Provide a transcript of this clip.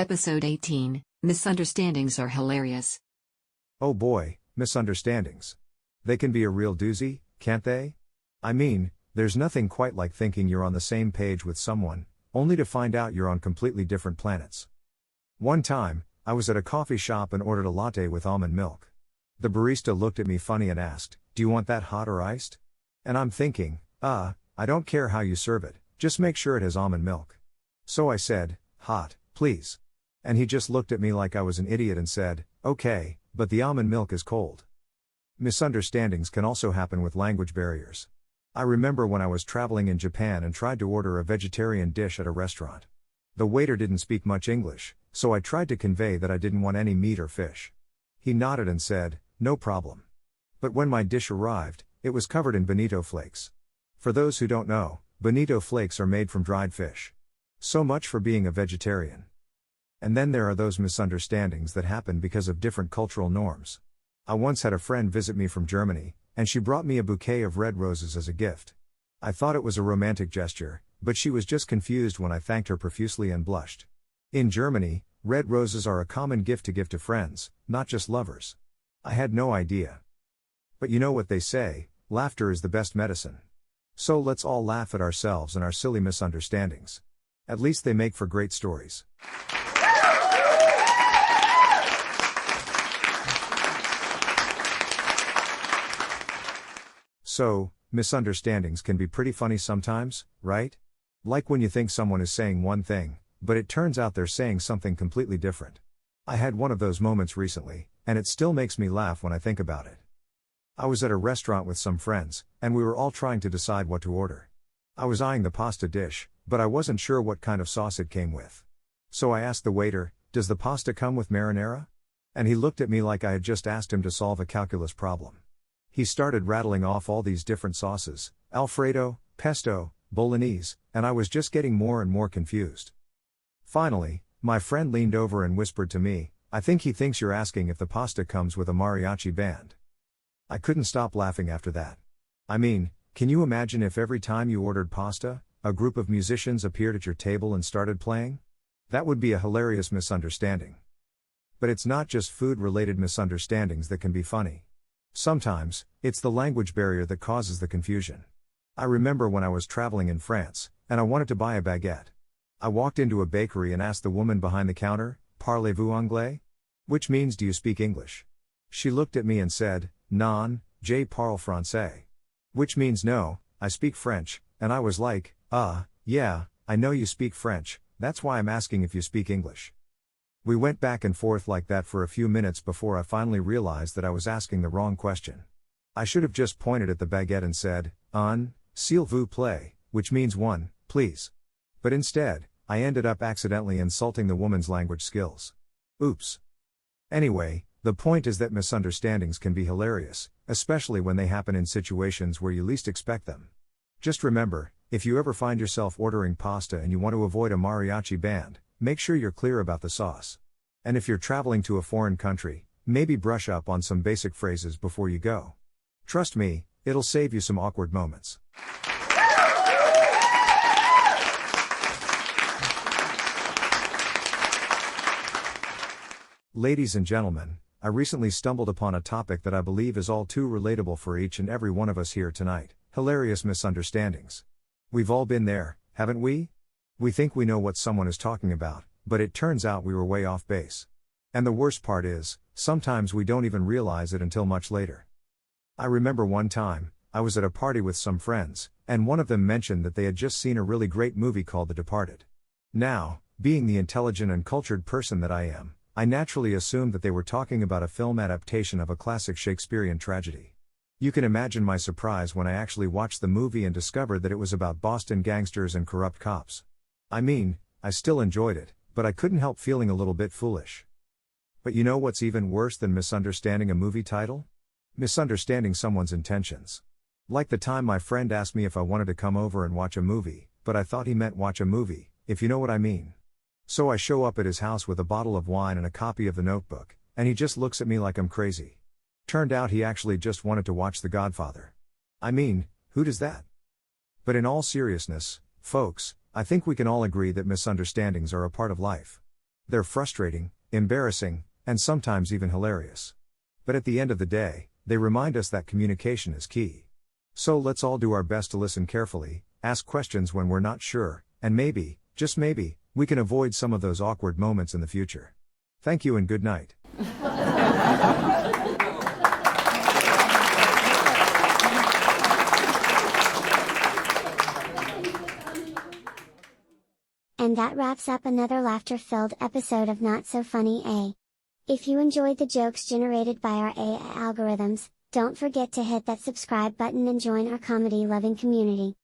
Episode 18, Misunderstandings are hilarious. Oh boy, misunderstandings. They can be a real doozy, can't they? I mean, there's nothing quite like thinking you're on the same page with someone, only to find out you're on completely different planets. One time, I was at a coffee shop and ordered a latte with almond milk. The barista looked at me funny and asked, "Do you want that hot or iced?" And I'm thinking, I don't care how you serve it, just make sure it has almond milk. So I said, "Hot, please." And he just looked at me like I was an idiot and said, "Okay, but the almond milk is cold." Misunderstandings can also happen with language barriers. I remember when I was traveling in Japan and tried to order a vegetarian dish at a restaurant. The waiter didn't speak much English, so I tried to convey that I didn't want any meat or fish. He nodded and said, "No problem." But when my dish arrived, it was covered in bonito flakes. For those who don't know, bonito flakes are made from dried fish. So much for being a vegetarian. And then there are those misunderstandings that happen because of different cultural norms. I once had a friend visit me from Germany, and she brought me a bouquet of red roses as a gift. I thought it was a romantic gesture, but she was just confused when I thanked her profusely and blushed. In Germany, red roses are a common gift to give to friends, not just lovers. I had no idea. But you know what they say, laughter is the best medicine. So let's all laugh at ourselves and our silly misunderstandings. At least they make for great stories. So, misunderstandings can be pretty funny sometimes, right? Like when you think someone is saying one thing, but it turns out they're saying something completely different. I had one of those moments recently, and it still makes me laugh when I think about it. I was at a restaurant with some friends, and we were all trying to decide what to order. I was eyeing the pasta dish, but I wasn't sure what kind of sauce it came with. So I asked the waiter, "Does the pasta come with marinara?" And he looked at me like I had just asked him to solve a calculus problem. He started rattling off all these different sauces, Alfredo, pesto, bolognese, and I was just getting more and more confused. Finally, my friend leaned over and whispered to me, "I think he thinks you're asking if the pasta comes with a mariachi band." I couldn't stop laughing after that. I mean, can you imagine if every time you ordered pasta, a group of musicians appeared at your table and started playing? That would be a hilarious misunderstanding. But it's not just food-related misunderstandings that can be funny. Sometimes, it's the language barrier that causes the confusion. I remember when I was traveling in France, and I wanted to buy a baguette. I walked into a bakery and asked the woman behind the counter, "Parlez-vous anglais?" Which means, "Do you speak English?" She looked at me and said, "Non, je parle français." Which means, "No, I speak French," and I was like, yeah, I know you speak French, that's why I'm asking if you speak English." We went back and forth like that for a few minutes before I finally realized that I was asking the wrong question. I should have just pointed at the baguette and said, "Un, s'il vous plaît," which means one, please. But instead, I ended up accidentally insulting the woman's language skills. Oops. Anyway, the point is that misunderstandings can be hilarious, especially when they happen in situations where you least expect them. Just remember, if you ever find yourself ordering pasta and you want to avoid a mariachi band, make sure you're clear about the sauce. And if you're traveling to a foreign country, maybe brush up on some basic phrases before you go. Trust me, it'll save you some awkward moments. Ladies and gentlemen, I recently stumbled upon a topic that I believe is all too relatable for each and every one of us here tonight: hilarious misunderstandings. We've all been there, haven't we? We think we know what someone is talking about, but it turns out we were way off base. And the worst part is, sometimes we don't even realize it until much later. I remember one time, I was at a party with some friends, and one of them mentioned that they had just seen a really great movie called The Departed. Now, being the intelligent and cultured person that I am, I naturally assumed that they were talking about a film adaptation of a classic Shakespearean tragedy. You can imagine my surprise when I actually watched the movie and discovered that it was about Boston gangsters and corrupt cops. I mean, I still enjoyed it, but I couldn't help feeling a little bit foolish. But you know what's even worse than misunderstanding a movie title? Misunderstanding someone's intentions. Like the time my friend asked me if I wanted to come over and watch a movie, but I thought he meant watch a movie, if you know what I mean. So I show up at his house with a bottle of wine and a copy of The Notebook, and he just looks at me like I'm crazy. Turned out he actually just wanted to watch The Godfather. I mean, who does that? But in all seriousness, folks, I think we can all agree that misunderstandings are a part of life. They're frustrating, embarrassing, and sometimes even hilarious. But at the end of the day, they remind us that communication is key. So let's all do our best to listen carefully, ask questions when we're not sure, and maybe, just maybe, we can avoid some of those awkward moments in the future. Thank you and good night. And that wraps up another laughter-filled episode of Not So Funny A. If you enjoyed the jokes generated by our AI algorithms, don't forget to hit that subscribe button and join our comedy-loving community.